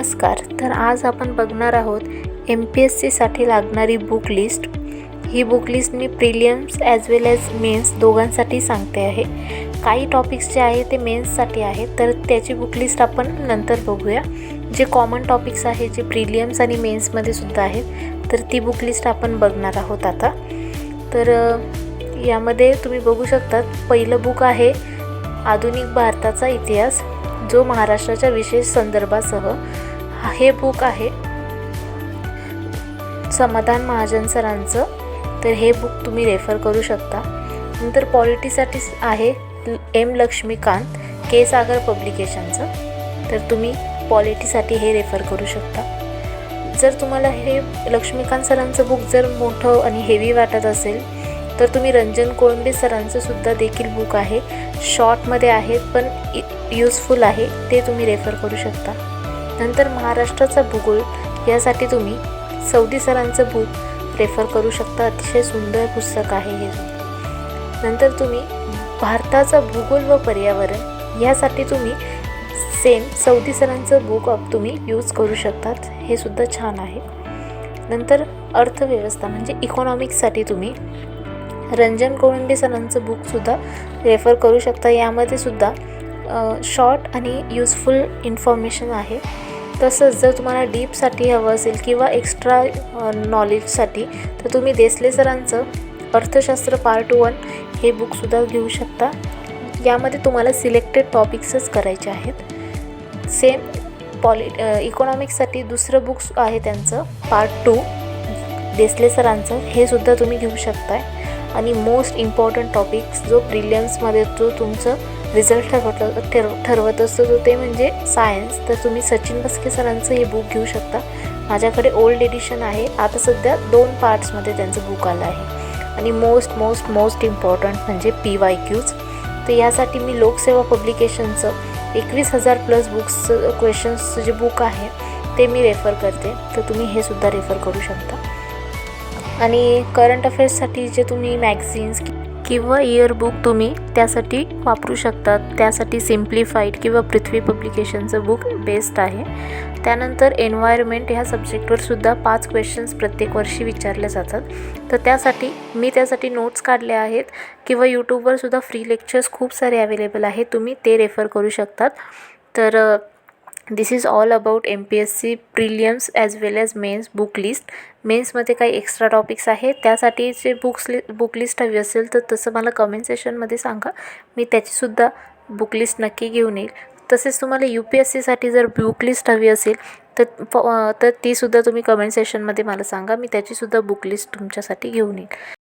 नमस्कार. तर आज आपण बघणार आहोत MPSCसाठी लागणारी बुक लिस्ट. ही बुक लिस्ट मी prelims as well as men's दोघांसाठी सांगते आहे. काही टॉपिक्स जे आहे ते मेन्ससाठी आहेत, तर त्याची बुक लिस्ट आपण नंतर बघूया. जे कॉमन टॉपिक्स आहे जे प्रिलिम्स आणि मेन्समध्ये सुद्धा आहेत, तर ती बुक लिस्ट आपण बघणार आहोत आता. तर यामध्ये तुम्ही बघू शकता, पहिलं बुक आहे आधुनिक भारताचा इतिहास, जो महाराष्ट्राच्या विशेष संदर्भासह. हे बुक आहे समाधान महाजन सरांचं, तर हे बुक तुम्ही रेफर करू शकता. नंतर पॉलिटीसाठी आहे एम लक्ष्मीकांत के सागर पब्लिकेशनचं, तर तुम्ही पॉलिटीसाठी हे रेफर करू शकता. जर तुम्हाला हे लक्ष्मीकांत सरांचं बुक जर मोठं आणि हेवी वाटत असेल, तर तुम्ही रंजन कोळंबे सरांचं सुद्धा देखील बुक आहे, शॉर्टमध्ये आहेत पण यूजफुल आहे, ते तुम्ही रेफर करू शकता. नंतर महाराष्ट्राचा भूगोल, यासाठी तुम्ही सौदी सरांचं बुक रेफर करू शकता. अतिशय सुंदर पुस्तक आहे हे. नंतर तुम्ही भारताचा भूगोल व पर्यावरण, यासाठी तुम्ही सेम सौदी सरांचं बुक तुम्ही यूज करू शकतात, हे सुद्धा छान आहे. नंतर अर्थव्यवस्था म्हणजे इकॉनॉमिक्ससाठी तुम्ही रंजन कोळंबे सरांचं बुकसुद्धा रेफर करू शकता. यामध्ये सुद्धा शॉर्ट आणि यूजफुल इन्फॉर्मेशन आहे. तसंच जर तुम्हाला डीपसाठी हवं असेल किंवा एक्स्ट्रा नॉलेजसाठी, तर तुम्ही देसले सरांचं अर्थशास्त्र पार्ट 1 हे बुकसुद्धा घेऊ शकता. यामध्ये तुम्हाला सिलेक्टेड टॉपिक्सच करायचे आहेत. सेम इकॉनॉमिक्ससाठी दुसरं बुक्स आहे त्यांचं पार्ट 2 देसले सरांचं, हे सुद्धा तुम्ही घेऊ शकताय. आणि मोस्ट इम्पॉर्टंट टॉपिक्स जो प्रिलिम्समध्ये जो तुमचं रिझल्ट ठरवत असतो, तो ते म्हणजे सायन्स, तर तुम्ही सचिन बस्के सरांचं हे बुक घेऊ शकता. माझ्याकडे ओल्ड एडिशन आहे, आता सध्या 2 पार्ट्समध्ये त्यांचं बुक आलं आहे. आणि मोस्ट इम्पॉर्टंट म्हणजे PYQs. तर यासाठी मी लोकसेवा पब्लिकेशनचं 21,000+ बुक्सचं क्वेश्चन्सचं जे बुक आहे ते मी रेफर करते, तर तुम्ही हे सुद्धा रेफर करू शकता. आणि करंट अफेअर्ससाठी जे तुम्ही मॅगझिन्स किंवा इयरबुक तुम्ही त्यासाठी वापरू शकतात, त्यासाठी सिम्प्लिफाईड किंवा पृथ्वी पब्लिकेशनचं बुक बेस्ट आहे. त्यानंतर एन्व्हायरमेंट ह्या सब्जेक्टवर सुद्धा 5 क्वेश्चन्स प्रत्येक वर्षी विचारले जातात, तर त्यासाठी नोट्स काढल्या आहेत किंवा यूट्यूबवर सुद्धा फ्री लेक्चर्स खूप सारे अवेलेबल आहेत, तुम्ही ते रेफर करू शकतात. तर this is all about MPSC prelims as well as mains book list. मेन्समध्ये काही एक्स्ट्रा टॉपिक्स आहेत, त्यासाठी जे बुक लिस्ट हवी असेल, तर तसं मला कमेंट सेशनमध्ये सांगा, मी त्याचीसुद्धा बुक लिस्ट नक्की घेऊन येईल. तसेच तुम्हाला UPSCसाठी जर बुक लिस्ट हवी असेल, तर तीसुद्धा तुम्ही कमेंट सेशनमध्ये मला सांगा, मी त्याचीसुद्धा बुक लिस्ट तुमच्यासाठी घेऊन येईल.